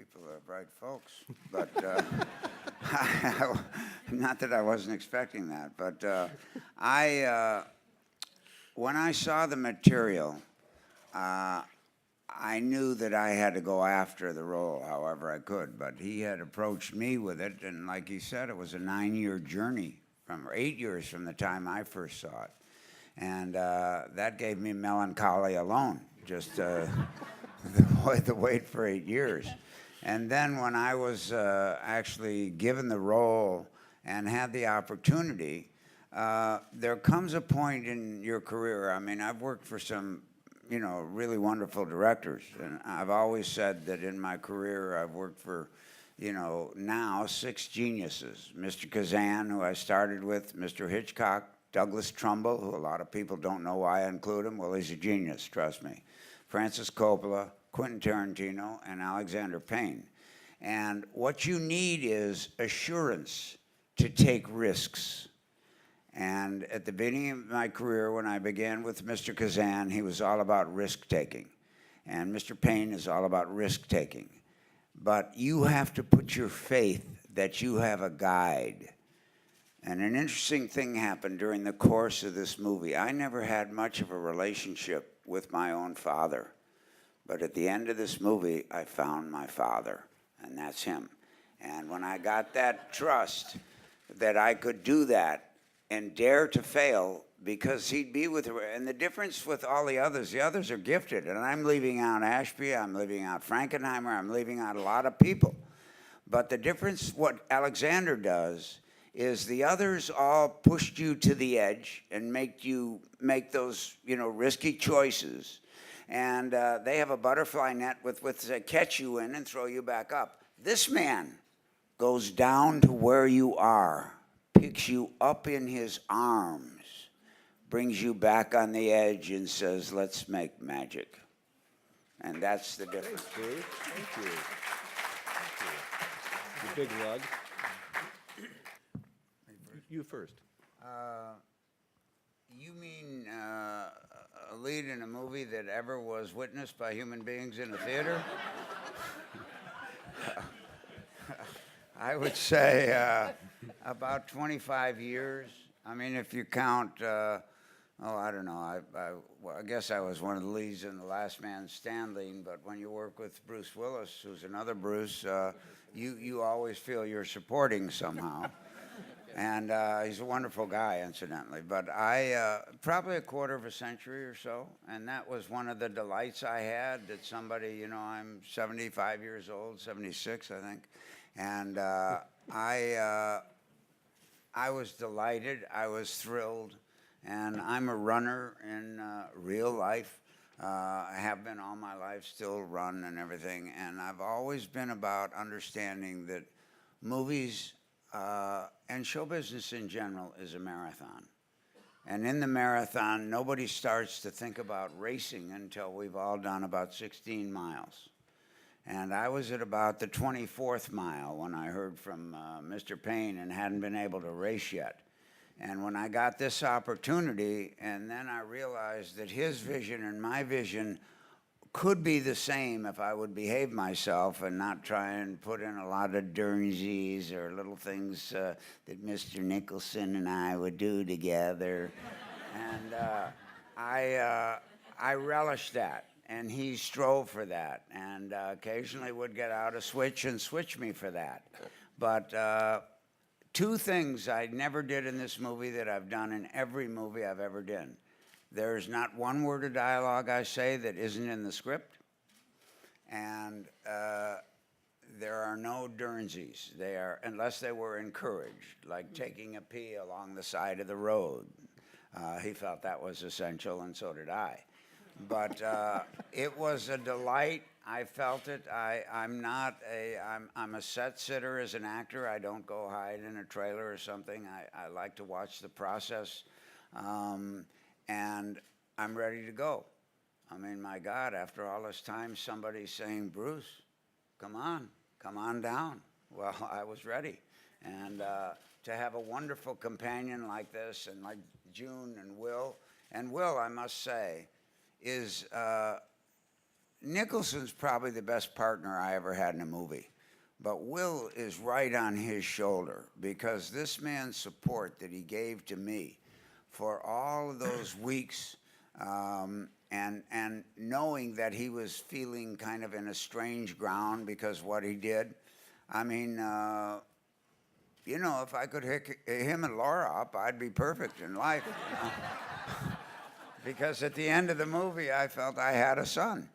people are bright folks, but not that I wasn't expecting that. But when I saw the material, I knew that I had to go after the role however I could. But he had approached me with it, and like he said, it was a 9-year journey, or 8 years from the time I first saw it. And that gave me melancholy alone, just the wait for 8 years. And then when I was actually given the role and had the opportunity, there comes a point in your career. I mean, I've worked for some, really wonderful directors. And I've always said that in my career I've worked for, now 6 geniuses. Mr. Kazan, who I started with, Mr. Hitchcock, Douglas Trumbull, who a lot of people don't know why I include him. Well, he's a genius, trust me. Francis Coppola, Quentin Tarantino, and Alexander Payne. And what you need is assurance to take risks. And at the beginning of my career, when I began with Mr. Kazan, he was all about risk-taking. And Mr. Payne is all about risk-taking. But you have to put your faith that you have a guide. And an interesting thing happened during the course of this movie. I never had much of a relationship with my own father. But at the end of this movie, I found my father, and that's him. And when I got that trust that I could do that and dare to fail, because he'd be with her. And the difference with all the others are gifted. And I'm leaving out Ashby, I'm leaving out Frankenheimer, I'm leaving out a lot of people. But the difference, what Alexander does, is the others all pushed you to the edge and make you make those, risky choices. And they have a butterfly net with they catch you in and throw you back up. This man goes down to where you are, picks you up in his arms, brings you back on the edge and says, let's make magic. And that's the difference. Thanks, Steve. Thank you. Thank you. The big lug. You first. You mean a lead in a movie that ever was witnessed by human beings in a theater? I would say about 25 years. I mean, if you count, I don't know. I guess I was one of the leads in The Last Man Standing, but when you work with Bruce Willis, who's another Bruce, you always feel you're supporting somehow. And he's a wonderful guy, incidentally. But probably a quarter of a century or so, and that was one of the delights I had, that somebody, I'm 75 years old, 76, I think, and I was delighted, I was thrilled, and I'm a runner in real life. I have been all my life, still run and everything, and I've always been about understanding that movies and show business in general is a marathon. And in the marathon, nobody starts to think about racing until we've all done about 16 miles. And I was at about the 24th mile when I heard from Mr. Payne and hadn't been able to race yet. And when I got this opportunity, and then I realized that his vision and my vision could be the same if I would behave myself and not try and put in a lot of Dernsies or little things that Mr. Nicholson and I would do together. And I relished that, and he strove for that, and occasionally would get out a switch and switch me for that. But 2 things I never did in this movie that I've done in every movie I've ever done. There's not one word of dialogue I say that isn't in the script, and there are no Dernsies. They are, unless they were encouraged, like taking a pee along the side of the road. He felt that was essential, and so did I. But it was a delight. I felt it. I'm a set sitter as an actor. I don't go hide in a trailer or something. I like to watch the process. And I'm ready to go. I mean, my God, after all this time, somebody's saying, Bruce, come on down. Well, I was ready. And to have a wonderful companion like this, and like June and Will, I must say, is Nicholson's probably the best partner I ever had in a movie. But Will is right on his shoulder because this man's support that he gave to me for all of those weeks, and knowing that he was feeling kind of in a strange ground because what he did. I mean, you know, if I could hook him and Laura up, I'd be perfect in life. You know? Because at the end of the movie, I felt I had a son.